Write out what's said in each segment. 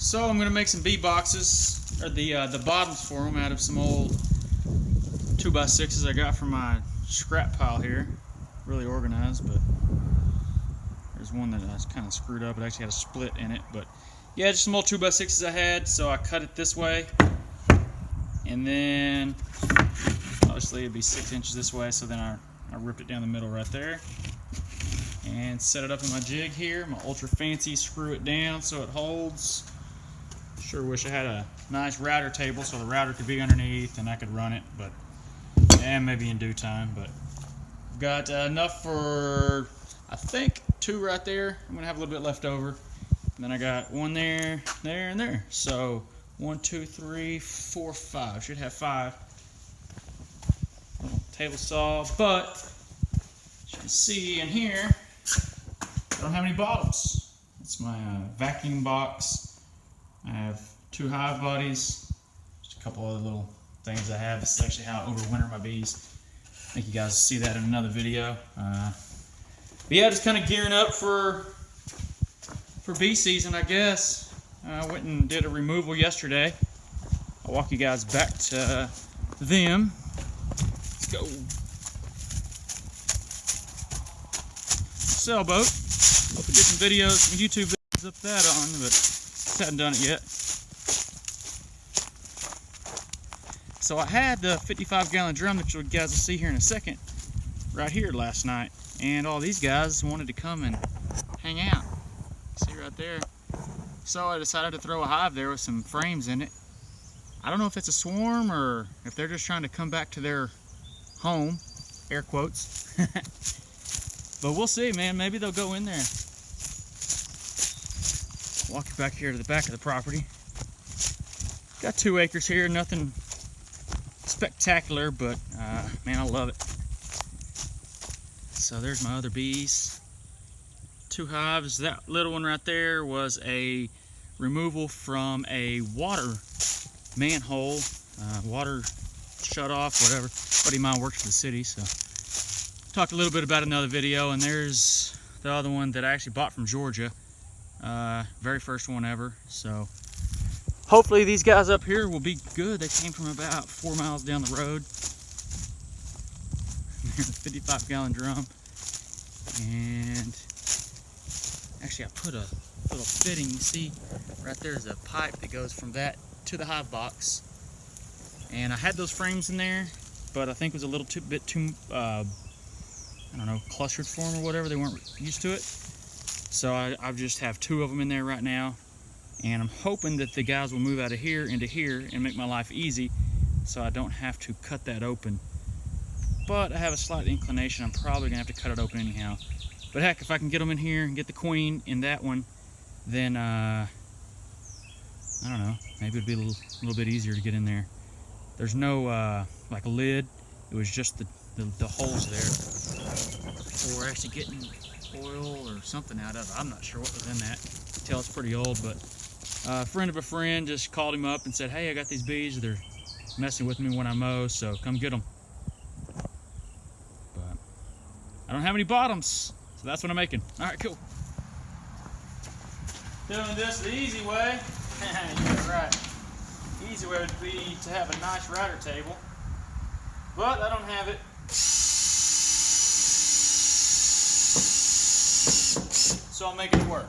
So I'm gonna make some bee boxes, or the bottoms for them, out of some old 2x6s I got from my scrap pile here. Really organized, but there's one that I was kind of screwed up. It actually had a split in it, but yeah, just some old 2x6s I had. So I cut it this way, and then obviously it'd be 6 inches this way. So then I ripped it down the middle right there, and set it up in my jig here. My ultra fancy screw it down so it holds. Sure wish I had a nice router table so the router could be underneath and I could run it, but yeah, maybe in due time. But got enough for, I think, 2 right there. I'm gonna have a little bit left over, and then I got 1 there, there, and there. So 1, 2, 3, 4, 5. Should have 5. Table saw, but as you can see in here, I don't have any bottoms. It's my vacuum box. I have 2 hive bodies, just a couple other little things I have. This is actually how I overwinter my bees. I think you guys will see that in another video. But yeah, just kind of gearing up for bee season, I guess. I went and did a removal yesterday. I'll walk you guys back to them. Let's go. Sailboat. Hope to get some videos, some YouTube videos up that on, but hadn't done it yet. So I had the 55-gallon drum that you guys will see here in a second right here last night, and all these guys wanted to come and hang out. See right there. So I decided to throw a hive there with some frames in it. I don't know if it's a swarm or if they're just trying to come back to their home, air quotes. But we'll see, man. Maybe they'll go in there. Walk you back here to the back of the property. Got 2 acres here, nothing spectacular, but man, I love it. So there's my other bees. 2 hives. That little one right there was a removal from a water manhole, water shut off, whatever. A buddy of mine works for the city, so talked a little bit about another video. And there's the other one that I actually bought from Georgia. Very first one ever. So hopefully these guys up here will be good. They came from about 4 miles down the road. There's a 55-gallon drum, and actually I put a little fitting. You see right there's a pipe that goes from that to the hive box, and I had those frames in there, but I think it was a little bit too I don't know, clustered for them or whatever. They weren't used to it. So I just have 2 of them in there right now, and I'm hoping that the guys will move out of here into here and make my life easy so I don't have to cut that open. But I have a slight inclination I'm probably gonna have to cut it open anyhow. But heck, if I can get them in here and get the queen in that one, then I don't know, maybe it'd be a little bit easier to get in there. There's no like a lid. It was just the holes there for actually getting oil or something out of it. I'm not sure what was in that. You can tell it's pretty old, but a friend of a friend just called him up and said, hey, I got these bees. They're messing with me when I mow, so come get them. But I don't have any bottoms, so that's what I'm making. All right, cool. Doing this the easy way. You're right. The easy way would be to have a nice router table, but I don't have it. So I'll make it work.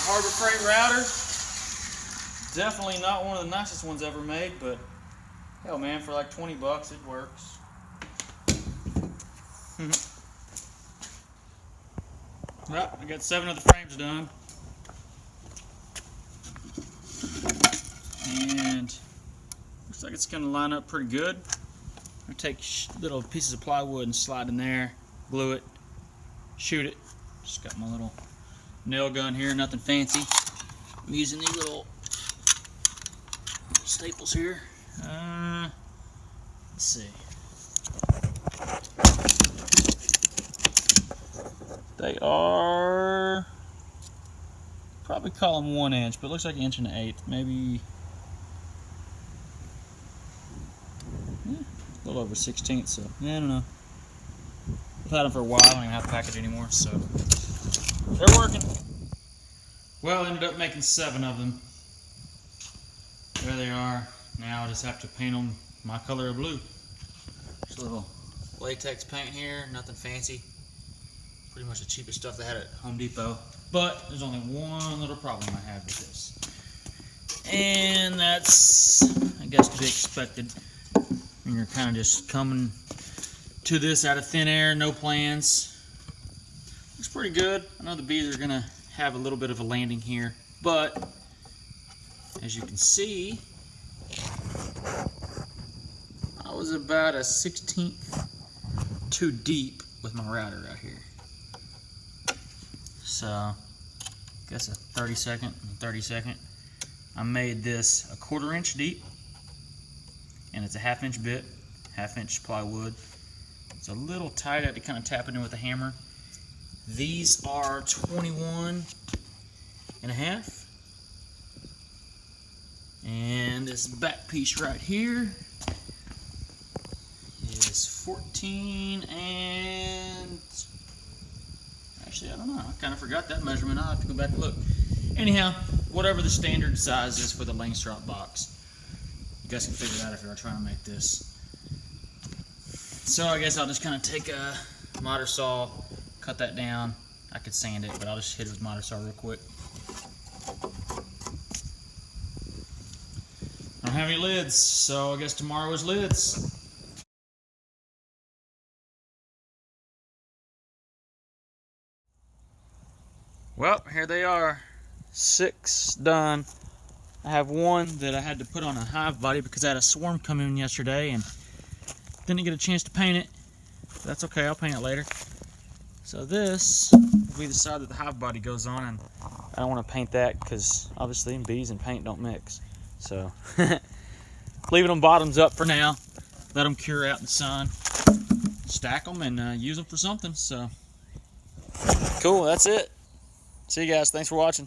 Harbor Freight router. Definitely not one of the nicest ones ever made, but hell man, for like 20 bucks it works. Well, I got 7 of the frames done. And looks like it's going to line up pretty good. I'm going to take little pieces of plywood and slide in there, glue it, shoot it. Just got my little nail gun here, nothing fancy. I'm using these little staples here. Let's see. They are, probably call them 1 inch, but it looks like 1 1/8 inch, maybe a little over 1/16. So yeah, I don't know. I've had them for a while. I don't even have to pack it anymore, so they're working. Well, I ended up making 7 of them. There they are. Now I just have to paint them my color of blue. Just a little latex paint here, nothing fancy. Pretty much the cheapest stuff they had at Home Depot. But there's only one little problem I have with this. And that's, I guess, to be expected. And you're kind of just coming to this out of thin air, no plans. Looks pretty good. I know the bees are going to have a little bit of a landing here. But, as you can see, I was about a 1/16 too deep with my router right here. So, I guess a 32nd and 32nd. I made this a 1/4 inch deep, and it's a 1/2 inch bit, 1/2 inch plywood. It's a little tight. I had to kind of tap it in with a hammer. These are 21.5. And this back piece right here is 14 and... Actually, I don't know. I kind of forgot that measurement. I'll have to go back and look. Anyhow, whatever the standard size is for the Langstroth box, you guys can figure it out if you're trying to make this. So I guess I'll just kind of take a miter saw, cut that down. I could sand it, but I'll just hit it with miter saw real quick. I don't have any lids, so I guess tomorrow is lids. Well, here they are, 6 done. I have 1 that I had to put on a hive body because I had a swarm come in yesterday and didn't get a chance to paint it. That's okay, I'll paint it later. So this will be the side that the hive body goes on, and I don't want to paint that because obviously bees and paint don't mix. So leaving them bottoms up for now. Let them cure out in the sun. Stack them and use them for something. So cool, that's it. See you guys. Thanks for watching.